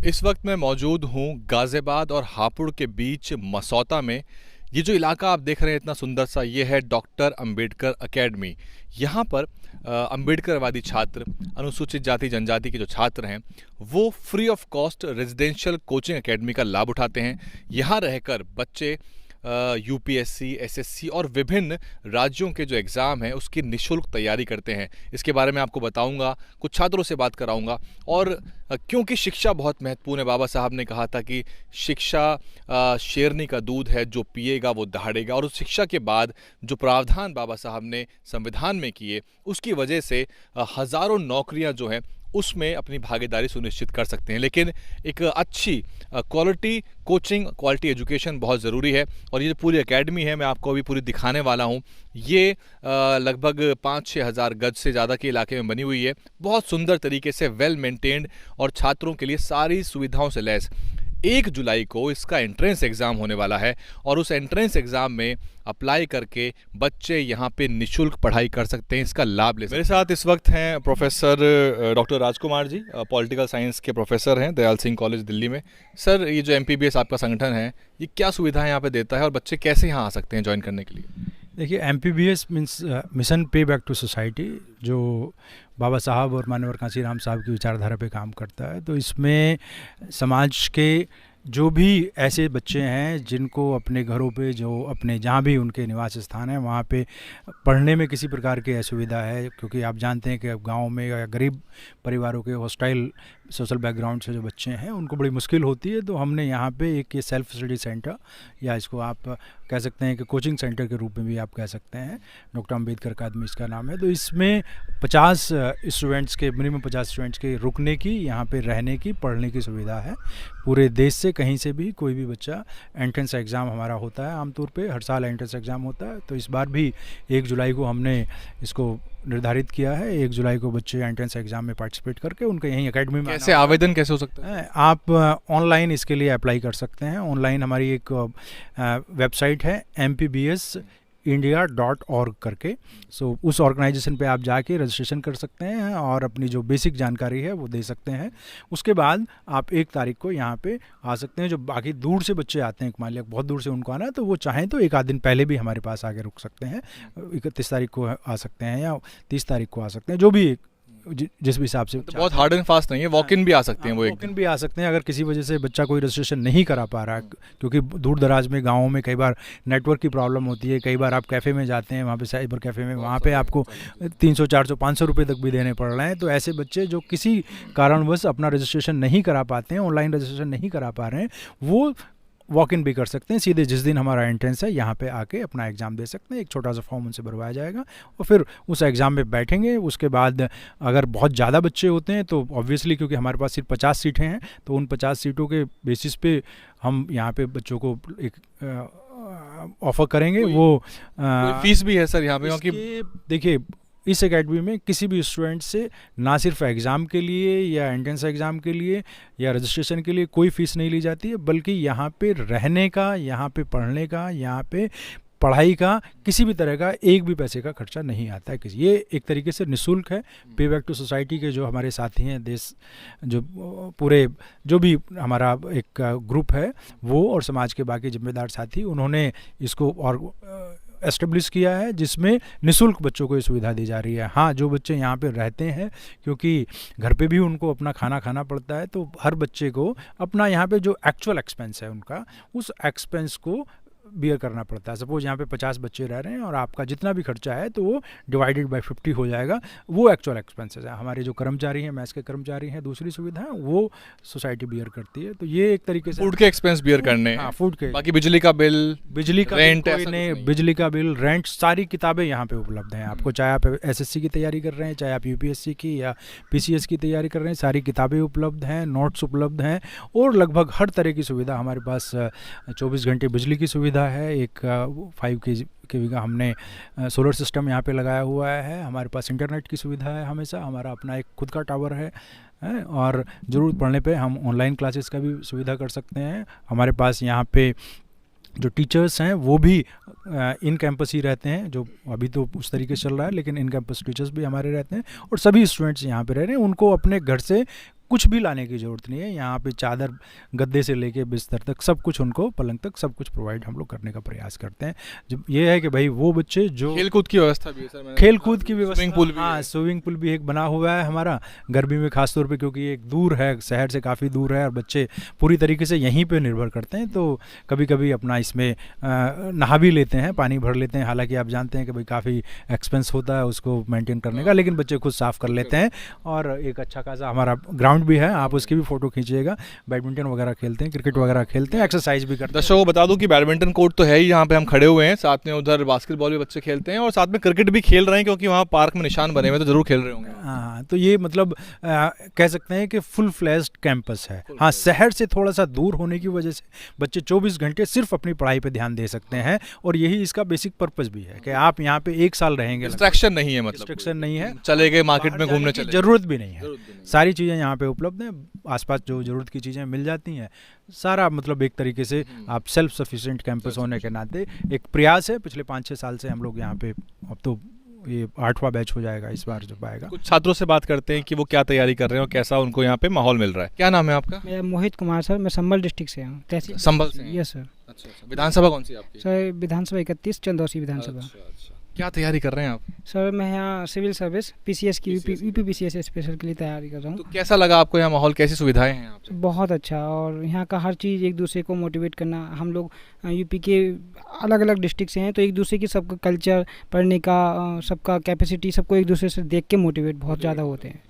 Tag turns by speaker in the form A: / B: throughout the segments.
A: इस वक्त मैं मौजूद हूँ गाज़ियाबाद और हापुड़ के बीच मसौता में। ये जो इलाका आप देख रहे हैं इतना सुंदर सा, ये है डॉक्टर अंबेडकर एकेडमी। यहाँ पर अंबेडकरवादी छात्र, अनुसूचित जाति जनजाति के जो छात्र हैं वो free of cost residential coaching academy का लाभ उठाते हैं। यहाँ रहकर बच्चे यूपीएससी, एसएससी और विभिन्न राज्यों के जो एग्ज़ाम हैं उसकी निःशुल्क तैयारी करते हैं। इसके बारे में आपको बताऊंगा, कुछ छात्रों से बात कराऊंगा। और क्योंकि शिक्षा बहुत महत्वपूर्ण है, बाबा साहब ने कहा था कि शिक्षा शेरनी का दूध है, जो पिएगा वो दहाड़ेगा। और उस शिक्षा के बाद जो प्रावधान बाबा साहब ने संविधान में किए, उसकी वजह से हज़ारों नौकरियां जो हैं उसमें अपनी भागीदारी सुनिश्चित कर सकते हैं। लेकिन एक अच्छी क्वालिटी कोचिंग, क्वालिटी एजुकेशन बहुत ज़रूरी है। और ये जो पूरी एकेडमी है, मैं आपको अभी पूरी दिखाने वाला हूँ। ये लगभग 5-6 हज़ार गज से ज़्यादा के इलाके में बनी हुई है। बहुत सुंदर तरीके से वेल मेंटेन्ड और छात्रों के लिए सारी सुविधाओं से लैस। 1 जुलाई को इसका एंट्रेंस एग्ज़ाम होने वाला है और उस एंट्रेंस एग्ज़ाम में अप्लाई करके बच्चे यहाँ पे निःशुल्क पढ़ाई कर सकते हैं, इसका लाभ ले सकते हैं। मेरे साथ इस वक्त हैं professor doctor Rajkumar ji, political science के प्रोफेसर हैं दयाल सिंह कॉलेज दिल्ली में। सर, ये जो एमपीबीएस आपका संगठन है, ये क्या सुविधाएं यहाँ पे देता है और बच्चे कैसे यहाँ आ सकते हैं ज्वाइन करने के लिए?
B: देखिए, एमपीबीएस मीन्स मिशन पे बैक टू सोसाइटी, जो बाबा साहब और माननीय कांशीराम साहब की विचारधारा पे काम करता है। तो इसमें समाज के जो भी ऐसे बच्चे हैं जिनको अपने घरों पे, जो अपने जहाँ भी उनके निवास स्थान है वहाँ पे पढ़ने में किसी प्रकार की असुविधा है, क्योंकि आप जानते हैं कि गांव में या गरीब परिवारों के हॉस्टाइल सोशल बैकग्राउंड से जो बच्चे हैं उनको बड़ी मुश्किल होती है। तो हमने यहाँ पे एक ये सेल्फ स्टडी सेंटर, या इसको आप कह सकते हैं कि कोचिंग सेंटर के रूप में भी आप कह सकते हैं, डॉक्टर अंबेडकर अकादमी इसका नाम है। तो इसमें 50 स्टूडेंट्स के, मिनिमम 50 स्टूडेंट्स के रुकने की, यहाँ पे रहने की, पढ़ने की सुविधा है। पूरे देश से कहीं से भी कोई भी बच्चा, एंट्रेंस एग्ज़ाम हमारा होता है आमतौर पे, हर साल एंट्रेंस एग्ज़ाम होता है। तो इस बार भी 1 जुलाई को हमने इसको निर्धारित किया है। 1 जुलाई को बच्चे एंट्रेंस एग्ज़ाम में पार्टिसिपेट करके उनके यहीं एकेडमी में
A: कैसे आवेदन कैसे हो सकता है?
B: आप ऑनलाइन इसके लिए अप्लाई कर सकते हैं। ऑनलाइन हमारी एक वेबसाइट है mpbsindia.org करके। सो उस ऑर्गेनाइजेशन पे आप जाके रजिस्ट्रेशन कर सकते हैं और अपनी जो बेसिक जानकारी है वो दे सकते हैं। उसके बाद आप 1 तारीख को यहाँ पे आ सकते हैं। जो बाकी दूर से बच्चे आते हैं, मान लिया बहुत दूर से उनको आना है, तो वो चाहें तो 1 आध दिन पहले भी हमारे पास आके रुक सकते हैं। 31 तारीख को आ सकते हैं या 30 तारीख को आ सकते हैं, जो भी जिस भी हिसाब से।
A: तो बहुत हार्ड एंड फास्ट नहीं है, वॉक इन भी आ सकते हैं। वो
B: वॉक इन भी आ सकते हैं। अगर किसी वजह से बच्चा कोई रजिस्ट्रेशन नहीं करा पा रहा है, क्योंकि दूर दराज में गाँवों में कई बार नेटवर्क की प्रॉब्लम होती है, कई बार आप कैफ़े में जाते हैं, वहाँ पे साइबर कैफ़े में, वहाँ पे आपको 300, 400, 500 रुपये तक भी देने पड़ रहे हैं। तो ऐसे बच्चे जो किसी कारणवश अपना रजिस्ट्रेशन नहीं करा पाते हैं, ऑनलाइन रजिस्ट्रेशन नहीं करा पा रहे हैं, वो वॉक इन भी कर सकते हैं। सीधे जिस दिन हमारा एंट्रेंस है यहाँ पे आके अपना एग्ज़ाम दे सकते हैं। एक छोटा सा फॉर्म उनसे भरवाया जाएगा और फिर उस एग्ज़ाम में बैठेंगे। उसके बाद अगर बहुत ज़्यादा बच्चे होते हैं तो ऑब्वियसली, क्योंकि हमारे पास सिर्फ 50 सीटें हैं, तो उन 50 सीटों के बेसिस पे हम यहाँ पे बच्चों को एक ऑफ़र करेंगे। वो
A: फीस भी है सर यहाँ पे?
B: क्योंकि देखिए, इस एकेडमी में किसी भी स्टूडेंट से ना सिर्फ एग्ज़ाम के लिए या एंट्रेंस एग्ज़ाम के लिए या रजिस्ट्रेशन के लिए कोई फ़ीस नहीं ली जाती है, बल्कि यहाँ पे रहने का, यहाँ पे पढ़ने का, यहाँ पे पढ़ाई का किसी भी तरह का एक भी पैसे का खर्चा नहीं आता है किसी। ये एक तरीके से निःशुल्क है। पे बैक टू सोसाइटी के जो हमारे साथी हैं, देश जो पूरे जो भी हमारा एक ग्रुप है वो, और समाज के बाकी जिम्मेदार साथी, उन्होंने इसको और एस्टेब्लिश किया है, जिसमें निःशुल्क बच्चों को ये सुविधा दी जा रही है। हाँ, जो बच्चे यहाँ पे रहते हैं, क्योंकि घर पे भी उनको अपना खाना खाना पड़ता है, तो हर बच्चे को अपना यहाँ पे जो एक्चुअल एक्सपेंस है उनका, उस एक्सपेंस को बियर करना पड़ता है। सपोज यहाँ पे 50 बच्चे रह रहे हैं और आपका जितना भी खर्चा है तो वो डिवाइडेड बाय 50 हो जाएगा। वो एक्चुअल एक्सपेंसेस है। हमारे जो कर्मचारी हैं, मैस के कर्मचारी हैं, दूसरी सुविधा है वो सोसाइटी बियर करती है। तो ये एक तरीके से
A: फूड के एक्सपेंस बियर करने।
B: हाँ, फूड के,
A: बाकी बिजली का बिल,
B: रेंट, बिजली का बिल, रेंट, सारी किताबें यहाँ पे उपलब्ध हैं आपको। चाहे आप एसएससी की तैयारी कर रहे हैं, चाहे आप यूपीएससी की या पीसीएस की तैयारी कर रहे हैं, सारी किताबें उपलब्ध हैं, नोट्स उपलब्ध हैं, और लगभग हर तरह की सुविधा हमारे पास। 24 घंटे बिजली की सुविधा है। एक 5 kV का हमने सोलर सिस्टम यहाँ पे लगाया हुआ है। हमारे पास इंटरनेट की सुविधा है हमेशा। हमारा अपना एक खुद का टावर है और ज़रूरत पड़ने पे हम ऑनलाइन क्लासेस का भी सुविधा कर सकते हैं। हमारे पास यहाँ पे जो टीचर्स हैं वो भी इन कैंपस ही रहते हैं, जो अभी तो उस तरीके से चल रहा है, लेकिन इन कैंपस टीचर्स भी हमारे रहते हैं और सभी स्टूडेंट्स यहाँ पे रह रहे हैं। उनको अपने घर से कुछ भी लाने की ज़रूरत नहीं है। यहाँ पे चादर गद्दे से लेके बिस्तर तक सब कुछ, उनको पलंग तक सब कुछ प्रोवाइड हम लोग करने का प्रयास करते हैं। जब ये है कि भाई वो बच्चे जो
A: खेल कूद की व्यवस्था भी है सर, मैंने
B: खेल कूद की व्यवस्था,
A: स्विमिंग पूल भी
B: हाँ
A: है।
B: स्विमिंग पूल भी एक बना हुआ है हमारा गर्मी में खास तौर पे, क्योंकि एक दूर है, शहर से काफ़ी दूर है और बच्चे पूरी तरीके से यहीं पे निर्भर करते हैं। तो कभी कभी अपना इसमें नहा भी लेते हैं, पानी भर लेते हैं। हालांकि आप जानते हैं कि भाई काफ़ी एक्सपेंस होता है उसको मेंटेन करने का, लेकिन बच्चे खुद साफ़ कर लेते हैं। और एक अच्छा खासा हमारा ग्राउंड भी है, आप उसकी भी फ़ोटो खींचिएगा। बैडमिंटन वगैरह खेलते हैं, क्रिकेट वगैरह खेलते हैं, एक्सरसाइज भी करते हैं।
A: दर्शकों को बता दूं कि बैडमिंटन कोर्ट तो है ही, यहाँ पे हम खड़े हुए हैं, साथ में उधर बास्केटबॉल भी बच्चे खेलते हैं और साथ में क्रिकेट भी खेल रहे हैं, क्योंकि वहाँ पार्क में निशान बने हुए हैं, तो जरूर खेल रहे होंगे।
B: हाँ, तो ये मतलब कह सकते हैं कि फुल फ्लैश्ड कैंपस है। हाँ, शहर से थोड़ा सा दूर होने की वजह से बच्चे 24 घंटे सिर्फ अपनी पढ़ाई पे ध्यान दे सकते हैं, और यही इसका बेसिक पर्पस भी है कि आप यहाँ पे 1 साल रहेंगे,
A: डिस्ट्रैक्शन नहीं है, मतलब
B: डिस्ट्रैक्शन नहीं है,
A: चले गए मार्केट में घूमने,
B: की
A: चले
B: जरूरत भी नहीं है। सारी चीज़ें यहाँ पे उपलब्ध हैं, आसपास जो ज़रूरत की चीज़ें मिल जाती हैं सारा। मतलब एक तरीके से आप सेल्फ सफिशिएंट कैंपस होने के नाते एक प्रयास है। पिछले 5-6 साल से हम लोग यहाँ पे, अब तो ये 8वां बैच हो जाएगा इस बार जब आएगा।
A: कुछ छात्रों से बात करते हैं कि वो क्या तैयारी कर रहे हैं और कैसा उनको यहाँ पे माहौल मिल रहा है। क्या नाम है आपका?
C: मेरा मोहित कुमार सर, मैं संभल डिस्ट्रिक्ट से हूँ, तहसील
A: संभल से?
C: Yes sir.
A: अच्छा, विधानसभा कौन सी है आपकी?
C: सर विधानसभा 31 चंदौसी विधानसभा।
A: अच्छा, क्या तैयारी कर रहे हैं आप?
C: सर मैं यहाँ सिविल सर्विस PCS की यूपी PCS स्पेशल के लिए तैयारी कर रहा हूँ।
A: तो कैसा लगा आपको यहाँ माहौल, कैसी सुविधाएं हैं यहाँ पे?
C: बहुत अच्छा, और यहाँ का हर चीज़ एक दूसरे को मोटिवेट करना। हम लोग यूपी के अलग अलग डिस्ट्रिक्ट से हैं, तो एक दूसरे की सबका कल्चर, पढ़ने का सबका कैपेसिटी, सबको एक दूसरे से देख के मोटिवेट बहुत ज़्यादा होते हैं।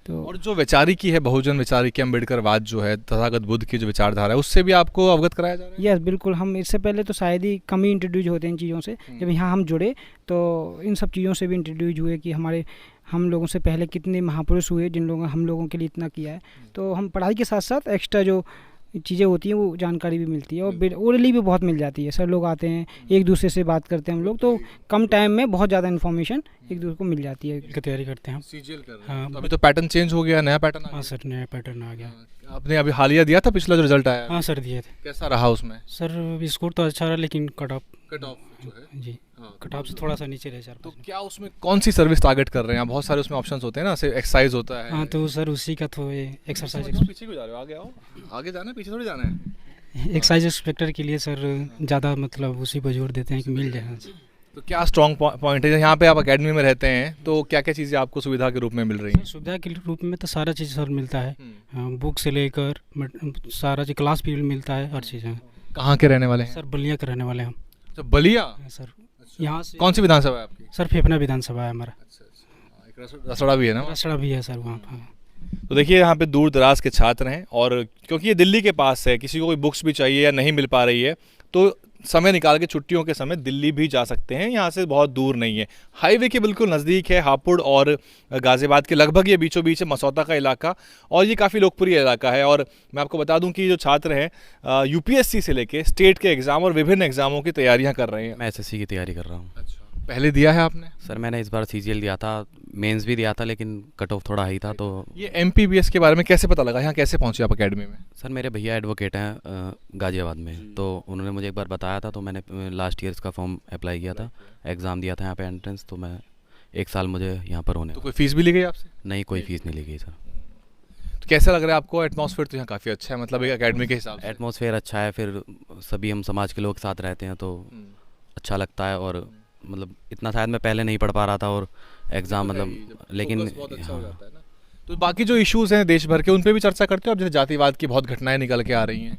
C: तो
A: और जो विचारिकी है, बहुजन विचारिकी, अम्बेडकरवाद जो है, तथागत बुद्ध की जो विचारधारा है, उससे भी आपको अवगत कराया जा रहा है?
C: यस बिल्कुल। हम इससे पहले तो शायद ही कम ही इंट्रोड्यूस होते हैं इन चीज़ों से, जब यहाँ हम जुड़े तो इन सब चीज़ों से भी इंट्रोड्यूस हुए कि हम लोगों से पहले कितने महापुरुष हुए जिन लोगों हम लोगों के लिए इतना किया है। तो हम पढ़ाई के साथ साथ एक्स्ट्रा जो चीज़ें होती हैं वो जानकारी भी मिलती है, और ओरली भी बहुत मिल जाती है। सर लोग आते हैं, एक दूसरे से बात करते हैं हम लोग, तो कम टाइम में बहुत ज़्यादा इन्फॉर्मेशन एक दूसरे को मिल जाती है।
D: की तैयारी करते हैं हम।
A: सीजीएल कर रहे हैं।
D: हाँ,
A: तो अभी तो पैटर्न चेंज हो गया, नया पैटर्न आ
D: हाँ सर, नया पैटर्न आ गया।
A: गया। आपने अभी हालिया दिया था, पिछला जो रिजल्ट आया,
D: हाँ सर दिए थे
A: कैसा रहा उसमें?
D: सर। स्कोर तो अच्छा रहा, लेकिन कट ऑफ
A: जो है,
D: जी,
A: हाँ,
D: कट ऑफ से थोड़ा सा नीचे रहे
A: तो
D: 4-5।
A: क्या उसमें कौन सी सर्विस टारगेट कर रहे हैं? बहुत सारे उसमें ऑप्शंस होते हैं ना, एक्सरसाइज होता है।
D: हाँ, तो सर उसी का तो एक्सरसाइज
A: पीछे क्यों जा रहे हो? आगे आओ, आगे जाना है, पीछे थोड़ी जाना है।
D: एक्सरसाइज इंस्पेक्टर के लिए सर ज़्यादा मतलब उसी पर जोर देते हैं कि मिल जाए।
A: तो क्या स्ट्रॉन्ग पॉइंट है यहाँ पे? आप एकेडमी में रहते हैं, तो क्या क्या चीज़ें आपको सुविधा के रूप में मिल रही
D: सर
A: हैं?
D: सुविधा के रूप में तो सारा चीज़ सर मिलता है, बुक से लेकर सारा चीज़, क्लास भी मिलता है, हर चीज़ है।
A: कहाँ के रहने वाले हैं?
D: सर बलिया के रहने वाले हम।
A: तो बलिया?
D: सर यहाँ से
A: कौन सी विधानसभा है आपकी?
D: सर फेफना विधानसभा है हमारा।
A: एक रसड़ा भी है ना?
D: रसड़ा भी है सर वहाँ पर।
A: तो देखिए, यहाँ पे दूर दराज के छात्र हैं, और क्योंकि ये दिल्ली के पास है, किसी को कोई बुक्स भी चाहिए या नहीं मिल पा रही है, तो समय निकाल के छुट्टियों के समय दिल्ली भी जा सकते हैं। यहाँ से बहुत दूर नहीं है, हाईवे के बिल्कुल नज़दीक है। हापुड़ और गाज़ियाबाद के लगभग ये बीचों बीच है, मसौदा का इलाका, और ये काफ़ी लोकप्रिय इलाका है। और मैं आपको बता दूं कि जो छात्र हैं UPSC से लेके स्टेट के एग्ज़ाम और विभिन्न एग्ज़ामों की तैयारियां कर रहे हैं।
E: मैं SSC की तैयारी कर रहा हूँ।
A: अच्छा, पहले दिया है आपने?
E: सर मैंने इस बार CGL दिया था, मेंस भी दिया था, लेकिन कट ऑफ थोड़ा हाई था। तो
A: ये MPBS के बारे में कैसे पता लगा? यहाँ कैसे पहुँचे आप एकेडमी में?
E: सर मेरे भैया एडवोकेट हैं गाज़ियाबाद में, तो उन्होंने मुझे एक बार बताया था, तो मैंने लास्ट ईयर इसका फॉर्म अप्लाई किया था, एग्ज़ाम दिया था यहाँ पे एंट्रेंस। तो मैं 1 साल मुझे यहाँ पर होने।
A: तो कोई फीस भी ली गई आपसे?
E: नहीं, कोई फीस नहीं ली गई सर।
A: तो कैसा लग रहा है आपको? एटमॉस्फेयर तो यहाँ काफ़ी अच्छा है, मतलब एक एकेडमी के हिसाब से।
E: एटमॉस्फेयर अच्छा है, फिर सभी हम समाज के लोग साथ रहते हैं तो अच्छा लगता है। और मतलब इतना शायद मैं पहले नहीं पढ़ पा रहा था, और एग्ज़ाम मतलब, लेकिन हाँ।
A: तो बाकी जो इश्यूज हैं देश भर के, उन पे भी चर्चा करते हो अब? जैसे जातिवाद की बहुत घटनाएं निकल के आ रही हैं।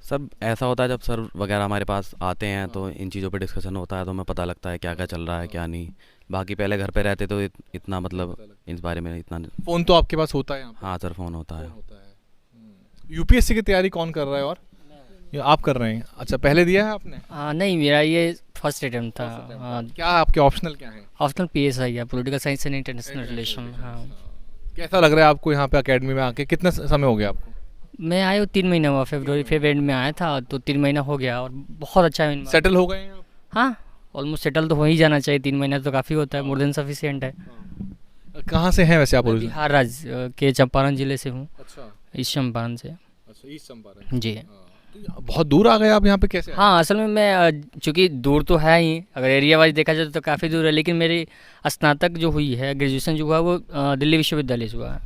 E: सब ऐसा होता है जब सर वगैरह हमारे पास आते हैं, तो इन चीज़ों पे डिस्कशन होता है, तो हमें पता लगता है क्या क्या चल रहा है क्या नहीं। बाकी पहले घर पे रहते तो इतना मतलब इस बारे में इतना।
A: फ़ोन तो आपके पास होता है यहाँ पे?
E: हाँ सर, फ़ोन होता है।
A: UPSC की तैयारी कौन कर रहा है? और ये आप कर रहे हैं? अच्छा, पहले दिया है आपने?
F: नहीं, मेरा ये फर्स्ट अटेम्प्ट था।
A: क्या आपके ऑप्शनल क्या है?
F: ऑप्शनल PSI है, political science and international relation. हाँ,
A: कैसा लग रहा है आपको यहाँ पे एकेडमी में आके? कितना समय हो गया आपको?
F: मैं आया 3 महीना हुआ, फरवरी एंड में आया था, तो 3 महीना हो गया, और बहुत अच्छा है।
A: सेटल हो गए हैं आप?
F: हाँ, ऑलमोस्ट सेटल तो हो ही जाना चाहिए, 3 महीना तो काफ़ी होता है, मोर देन सफिशिएंट है।
A: कहाँ से हैं वैसे आप?
F: मैं बिहार राज्य के चंपारण जिले से हूँ,
A: अच्छा,
F: ईस्ट चंपारण से।
A: अच्छा, ईस्ट चंपारण।
F: जी
A: तो बहुत दूर आ गए आप यहाँ पे, कैसे?
F: हाँ, असल में मैं चूँकि दूर तो है ही, अगर एरिया वाइज देखा जाए तो काफ़ी दूर है, लेकिन मेरी स्नातक जो हुई है, ग्रेजुएशन जो हुआ वो दिल्ली विश्वविद्यालय से हुआ है।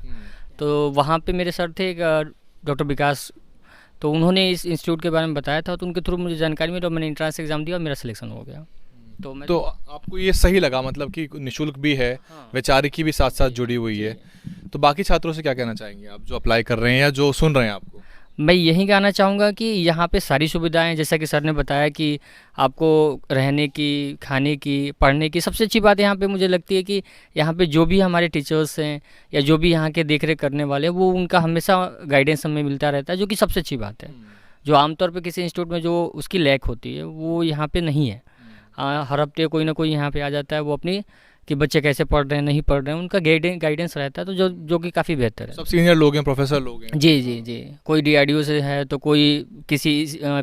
F: तो वहाँ पे मेरे सर थे एक डॉक्टर विकास, तो उन्होंने इस इंस्टीट्यूट के बारे में बताया था, तो उनके थ्रू मुझे जानकारी मिली और मैंने एंट्रेंस एग्ज़ाम दिया और मेरा सिलेक्शन हो गया। तो मैं
A: तो आपको ये सही लगा, मतलब कि निशुल्क भी है, वैचारिकी भी साथ साथ जुड़ी हुई है, तो बाकी छात्रों से क्या कहना चाहेंगे आप जो अप्लाई कर रहे हैं या जो सुन रहे हैं आपको?
F: मैं यही कहना चाहूँगा कि यहाँ पे सारी सुविधाएं, जैसा कि सर ने बताया कि आपको रहने की, खाने की, पढ़ने की, सबसे अच्छी बात यहाँ पे मुझे लगती है कि यहाँ पे जो भी हमारे टीचर्स हैं या जो भी यहाँ के देख रेख करने वाले हैं, वो उनका हमेशा गाइडेंस हमें मिलता रहता है, जो कि सबसे अच्छी बात है। जो आमतौर पे किसी इंस्टीट्यूट में जो उसकी लैक होती है वो यहाँ पे नहीं है। हर हफ्ते कोई ना कोई यहाँ पे आ जाता है, वो अपनी कि बच्चे कैसे पढ़ रहे हैं, नहीं पढ़ रहे हैं, उनका गाइडेंस रहता है, तो जो कि काफ़ी बेहतर है।
A: सब सीनियर लोग हैं, प्रोफेसर लोग हैं।
F: जी जी जी, कोई DRDO से है, तो कोई किसी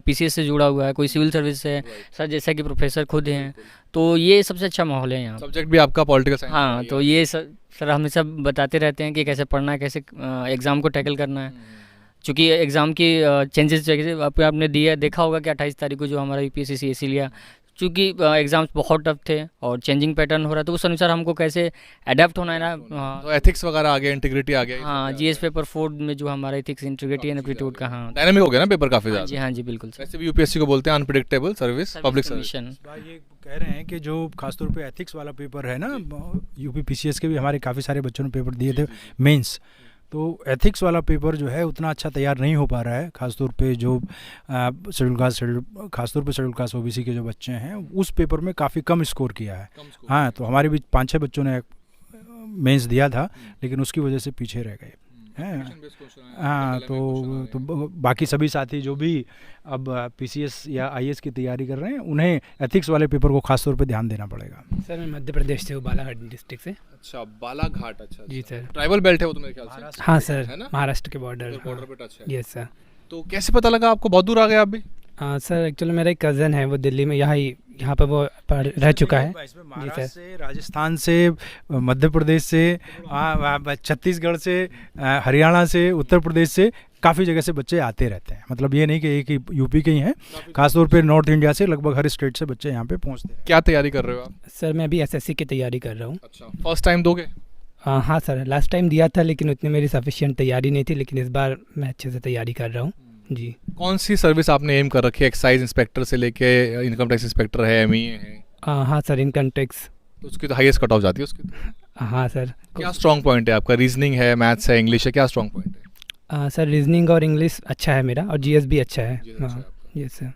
F: PCS से जुड़ा हुआ है, कोई सिविल सर्विस से है, सर जैसा कि प्रोफेसर खुद हैं, तो ये सबसे अच्छा माहौल है यहाँ।
A: सब्जेक्ट भी आपका पॉलिटिकल साइंस?
F: हाँ, तो ये सर हमेशा बताते रहते हैं कि कैसे पढ़ना है, कैसे एग्ज़ाम को टैकल करना है। चूँकि एग्ज़ाम की चेंजेस आपने देखा होगा कि 28 तारीख को जो हमारा UPSC CSE लिया, चूँकि एग्ज़ाम्स बहुत टफ थे और चेंजिंग पैटर्न हो रहा था, तो उस अनुसार हमको कैसे अडेप्ट होना है ना।
A: तो एथिक्स वगैरह आ गया, इंटीग्रिटी आ गया।
F: हाँ, GS पेपर 4 में जो हमारा एथिक्स, इंटीग्रिटी एंड एप्टीट्यूड का, हाँ
A: डायनामिक हो गया ना पेपर काफ़ी
F: हाँ जी,
A: ज़्यादा।
F: हाँ जी, बिल्कुल सर।
A: वैसे भी UPSC को बोलते हैं अनप्रिडिक्टेबल सर्विस, पब्लिक सर्विस।
B: ये कह रहे हैं कि जो खासतौर पे एथिक्स वाला पेपर है ना, UP PCS के भी हमारे काफ़ी सारे बच्चों ने पेपर दिए थे मेंस, तो एथिक्स वाला पेपर जो है उतना अच्छा तैयार नहीं हो पा रहा है, खासतौर पे जो खासतौर पे शेड्यूल कास्ट OBC के जो बच्चे हैं, उस पेपर में काफ़ी कम स्कोर किया है। हाँ, तो हमारे भी 5-6 बच्चों ने मेंस दिया था, लेकिन उसकी वजह से पीछे रह गए हैं। हाँ, तो बाकी सभी साथी जो भी अब PCS या IAS की तैयारी कर रहे हैं, उन्हें एथिक्स वाले पेपर को खास तौर पे ध्यान देना पड़ेगा।
G: सर मैं मध्य प्रदेश से हूँ, बालाघाट डिस्ट्रिक्ट से।
A: अच्छा, बालाघाट। अच्छा
G: जी सर।
A: ट्राइबल बेल्ट है वो तो मेरे ख्याल से।
G: हाँ सर,
A: है ना?
G: महाराष्ट्र के बॉर्डर
A: पे टच है।
G: Yes sir.
A: तो कैसे पता लगा आपको, बहुत दूर आ गए आप भी?
G: सर एक्चुअली मेरा एक कज़न है, वो दिल्ली में यहाँ पर वो रह चुका है।
B: इसमें महाराष्ट्र से, राजस्थान से, मध्य प्रदेश से, छत्तीसगढ़ से, हरियाणा से, उत्तर प्रदेश से, काफ़ी जगह से बच्चे आते रहते हैं। मतलब ये नहीं कि एक ही UP के ही हैं, खासतौर पे नॉर्थ इंडिया से लगभग हर स्टेट से बच्चे यहाँ पे पहुँचते हैं।
A: क्या तैयारी कर रहे हो आप?
G: सर मैं अभी SSC की तैयारी कर रहा हूँ।
A: अच्छा, फर्स्ट टाइम दोगे?
G: हाँ सर, लास्ट टाइम दिया था, लेकिन उतनी मेरी सफिशिएंट तैयारी नहीं थी, लेकिन इस बार मैं अच्छे से तैयारी कर रहा हूँ जी।
A: कौन सी सर्विस आपने एम कर रखी है? एक्साइज इंस्पेक्टर से लेके इनकम टैक्स इंस्पेक्टर है, ME है?
G: हाँ सर, इनकम टैक्स।
A: तो उसकी तो हाईएस्ट कट ऑफ जाती है उसकी तो।
G: हाँ सर।
A: क्या स्ट्रॉन्ग पॉइंट है आपका? रीजनिंग है, मैथ्स है, इंग्लिश है, क्या स्ट्रॉन्ग पॉइंट है?
G: सर रीजनिंग और इंग्लिश अच्छा है मेरा, और GS भी अच्छा है। हाँ यस सर।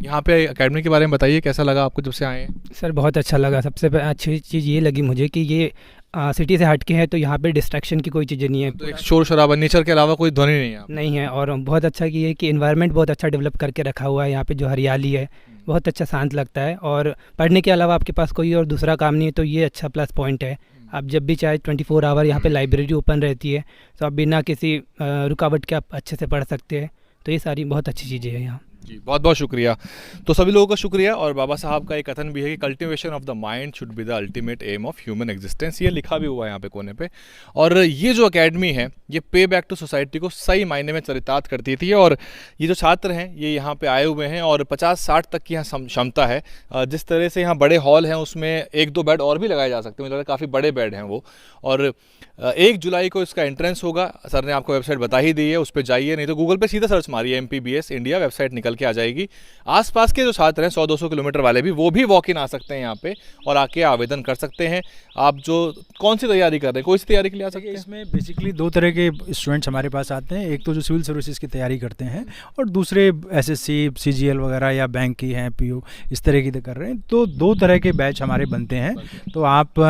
A: यहाँ पे एकेडमी के बारे में बताइए, कैसा लगा आपको जब से आए हैं?
G: सर बहुत अच्छा लगा। सबसे अच्छी चीज़ ये लगी मुझे कि ये सिटी से हट के है, तो यहाँ पे डिस्ट्रैक्शन की कोई चीज़ें नहीं है।
A: तो एक शोर शराबा, नेचर के अलावा कोई ध्वनि नहीं है?
G: नहीं है, और बहुत अच्छा कि ये कि एनवायरनमेंट बहुत अच्छा डेवलप करके रखा हुआ है। यहाँ पे जो हरियाली है बहुत अच्छा, शांत लगता है, और पढ़ने के अलावा आपके पास कोई और दूसरा काम नहीं है, तो ये अच्छा प्लस पॉइंट है। आप जब भी चाहे 24 आवर यहाँ पे लाइब्रेरी ओपन रहती है, तो आप बिना किसी रुकावट के आप अच्छे से पढ़ सकते हैं। तो ये सारी बहुत अच्छी चीज़ें हैं यहाँ
A: जी। बहुत बहुत शुक्रिया। तो सभी लोगों का शुक्रिया। और बाबा साहब का एक कथन भी है कि cultivation of the mind should be the ultimate aim of human existence. ये लिखा भी हुआ है यहाँ पे कोने पे। और ये जो एकेडमी है, ये पे बैक टू सोसाइटी को सही मायने में चरितार्थ करती थी। और ये जो छात्र हैं ये यहाँ पे आए हुए हैं, और 50-60 तक की यहाँ क्षमता है। जिस तरह से यहाँ बड़े हॉल हैं, उसमें 1-2 बेड और भी लगाए जा सकते हैं। मुझे लगता है काफ़ी बड़े बेड हैं वो। और 1 जुलाई को इसका एंट्रेंस होगा। सर ने आपको वेबसाइट बता ही दी है, उस पर जाइए, नहीं तो गूगल पे सीधा सर्च मारिए MPBS इंडिया, वेबसाइट निकल के आ जाएगी। आसपास के जो छात्र हैं 100-200 किलोमीटर वाले भी, वो भी वॉक इन आ सकते हैं यहाँ पे और आके आवेदन कर सकते हैं। आप जो कौन सी तैयारी कर रहे हैं, कोई सी तैयारी के लिए आ सकते हैं?
B: इसमें बेसिकली 2 तरह के स्टूडेंट्स हमारे पास आते हैं। एक तो जो सिविल सर्विसेज की तैयारी करते हैं, और दूसरे SSC CGL वगैरह या बैंक की हैं, PO इस तरह की कर रहे हैं। तो 2 तरह के बैच हमारे बनते हैं। तो आप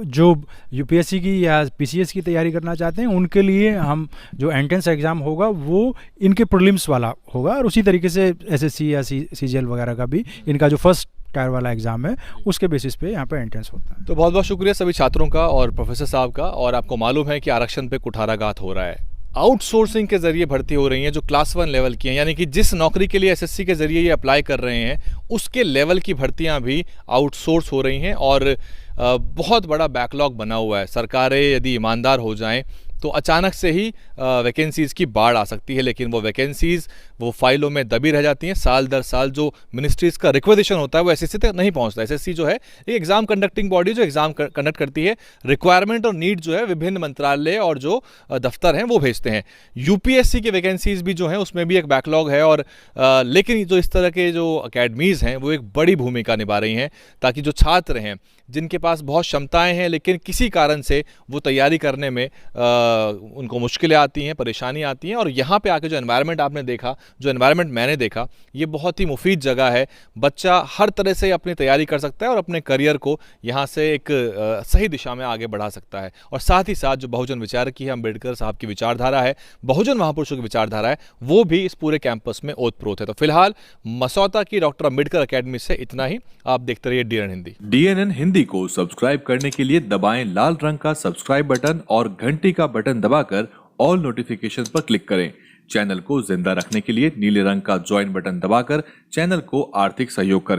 B: जो UPSC की या PCS की तैयारी करना चाहते हैं, उनके लिए हम जो एंट्रेंस एग्ज़ाम होगा वो इनके प्रीलिम्स वाला होगा, और उसी तरीके से SSC या CGL वगैरह का भी इनका जो फर्स्ट टायर वाला एग्जाम है उसके बेसिस पे यहाँ पे एंट्रेंस होता है।
A: तो बहुत बहुत शुक्रिया सभी छात्रों का और प्रोफेसर साहब का। और आपको मालूम है कि आरक्षण पे कुठाराघात हो रहा है। आउटसोर्सिंग के जरिए भर्ती हो रही हैं जो क्लास 1 लेवल की हैं, यानी कि जिस नौकरी के लिए SSC के जरिए ये अप्लाई कर रहे हैं उसके लेवल की भर्तियां भी आउटसोर्स हो रही हैं। और बहुत बड़ा बैकलॉग बना हुआ है। सरकारें यदि ईमानदार हो जाएं तो अचानक से ही वैकेंसीज़ की बाढ़ आ सकती है, लेकिन वो वैकेंसीज़ वो फाइलों में दबी रह जाती हैं। साल दर साल जो मिनिस्ट्रीज़ का रिक्वेजिशन होता है वो एसएससी तक नहीं पहुंचता। एसएससी जो है एक एग्ज़ाम कंडक्टिंग बॉडी जो एग्ज़ाम कंडक्ट करती है, रिक्वायरमेंट और नीड जो है विभिन्न मंत्रालय और जो दफ्तर हैं वो भेजते हैं। यूपीएससी की वैकेंसीज़ भी जो हैं उसमें भी एक बैकलॉग है, और लेकिन जो इस तरह के जो अकेडमीज़ हैं वो एक बड़ी भूमिका निभा रही हैं ताकि जो छात्र हैं जिनके पास बहुत क्षमताएं हैं लेकिन किसी कारण से वो तैयारी करने में उनको मुश्किलें आती हैं, परेशानी आती हैं, और यहाँ पे आके जो एनवायरनमेंट आपने देखा, जो एनवायरनमेंट मैंने देखा, ये बहुत ही मुफीद जगह है। बच्चा हर तरह से अपनी तैयारी कर सकता है और अपने करियर को यहाँ से एक सही दिशा में आगे बढ़ा सकता है। और साथ ही साथ जो बहुजन विचार की है, अम्बेडकर साहब की विचारधारा है, बहुजन महापुरुषों की विचारधारा है, वो भी इस पूरे कैंपस में ओतप्रोत है। तो फिलहाल मसौता की डॉक्टर अम्बेडकर अकेडमी से इतना ही। आप देखते रहिए DNN हिंदी।
H: DNN हिंदी को सब्सक्राइब करने के लिए दबाएं लाल रंग का सब्सक्राइब बटन और घंटी का बटन दबाकर ऑल नोटिफिकेशन पर क्लिक करें। चैनल को जिंदा रखने के लिए नीले रंग का ज्वाइन बटन दबाकर चैनल को आर्थिक सहयोग करें।